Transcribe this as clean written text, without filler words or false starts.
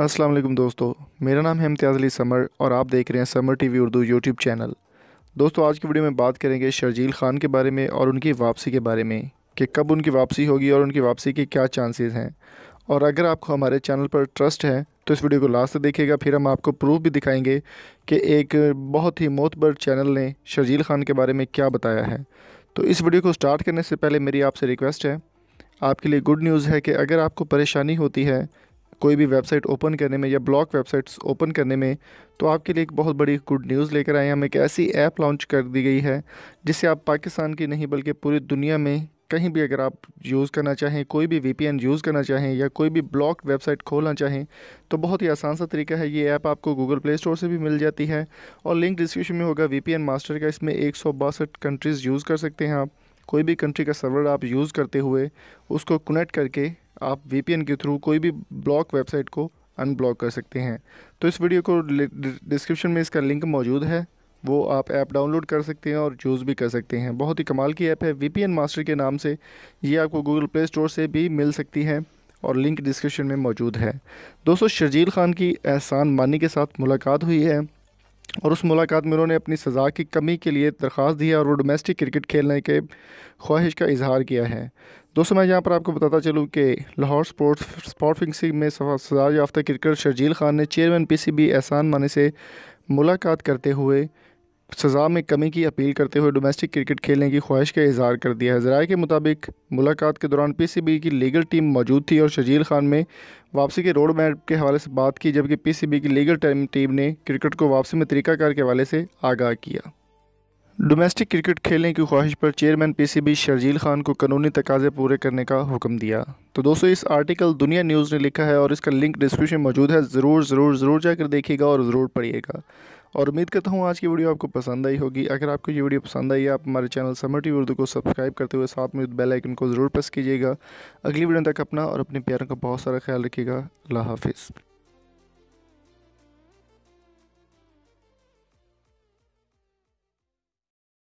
अस्सलाम वालेकुम दोस्तों, मेरा नाम है इम्तियाज़ अली समर और आप देख रहे हैं summer TV Urdu YouTube channel. दोस्तों, आज की वीडियो में बात करेंगे शर्जील ख़ान के बारे में और उनकी वापसी के बारे में कि कब उनकी वापसी होगी और उनकी वापसी के क्या चांसेस हैं। और अगर आपको हमारे चैनल पर ट्रस्ट है तो इस वीडियो को लास्ट तक देखिएगा, फिर हम आपको प्रूफ भी दिखाएंगे कि एक बहुत ही मोतबर चैनल ने शर्जील ख़ान के बारे में क्या बताया है। तो इस वीडियो को स्टार्ट करने से पहले मेरी आपसे रिक्वेस्ट है, आपके लिए गुड न्यूज़ है कि अगर आपको परेशानी होती है कोई भी वेबसाइट ओपन करने में या ब्लॉक वेबसाइट्स ओपन करने में, तो आपके लिए एक बहुत बड़ी गुड न्यूज़ लेकर आए हैं। हम एक ऐसी ऐप लॉन्च कर दी गई है जिससे आप पाकिस्तान की नहीं बल्कि पूरी दुनिया में कहीं भी अगर आप यूज़ करना चाहें, कोई भी वीपीएन यूज़ करना चाहें या कोई भी ब्लॉक वेबसाइट खोलना चाहें, तो बहुत ही आसान सा तरीका है। ये ऐप आपको गूगल प्ले स्टोर से भी मिल जाती है और लिंक डिस्क्रिप्शन में होगा वीपीएन मास्टर का। इसमें 162 कंट्रीज़ यूज़ कर सकते हैं आप। कोई भी कंट्री का सर्वर आप यूज़ करते हुए उसको कनेक्ट करके आप वीपीएन के थ्रू कोई भी ब्लॉक वेबसाइट को अनब्लॉक कर सकते हैं। तो इस वीडियो को डिस्क्रिप्शन में इसका लिंक मौजूद है, वो आप ऐप डाउनलोड कर सकते हैं और यूज़ भी कर सकते हैं। बहुत ही कमाल की ऐप है वीपीएन मास्टर के नाम से। ये आपको गूगल प्ले स्टोर से भी मिल सकती है और लिंक डिस्क्रिप्शन में मौजूद है। दोस्तों, शर्जील ख़ान की एहसान मानी के साथ मुलाकात हुई है और उस मुलाकात में उन्होंने अपनी सज़ा की कमी के लिए दरख्वास्त दी है और वो डोमेस्टिक क्रिकेट खेलने के ख्वाहिश का इजहार किया है। दोस्तों, मैं यहाँ पर आपको बताता चलूँ कि लाहौर स्पॉट फिक्सिंग में सज़ा याफ्ता क्रिकेटर शर्जील ख़ान ने चेयरमैन पीसीबी एहसान मानी से मुलाकात करते हुए सज़ा में कमी की अपील करते हुए डोमेस्टिक क्रिकेट खेलने की ख्वाहिश का इजहार कर दिया है। ज़राए के मुताबिक मुलाकात के दौरान पीसीबी की लीगल टीम मौजूद थी और शर्जील ख़ान में वापसी के रोड मैप के हवाले से बात की, जबकि पीसीबी की लीगल टीम ने क्रिकेट को वापसी में तरीक़ाकार के हवाले से आगाह किया। डोमेस्टिक क्रिकेट खेलने की ख्वाहिश पर चेयरमैन पीसीबी शर्जील ख़ान को कानूनी तकाज़े पूरे करने का हुक्म दिया। तो दोस्तों, इस आर्टिकल दुनिया न्यूज़ ने लिखा है और इसका लिंक डिस्क्रिप्शन में मौजूद है। ज़रूर जाकर देखिएगा और ज़रूर पढ़िएगा। और उम्मीद करता हूँ आज की वीडियो आपको पसंद आई होगी। अगर आपको ये वीडियो पसंद आई है, आप हमारे चैनल समर टीवी उर्दू को सब्सक्राइब करते हुए साथ में बेल आइकन को ज़रूर प्रेस कीजिएगा। अगली वीडियो तक अपना और अपने प्यारों का बहुत सारा ख्याल रखिएगा। अल्लाह हाफिज़।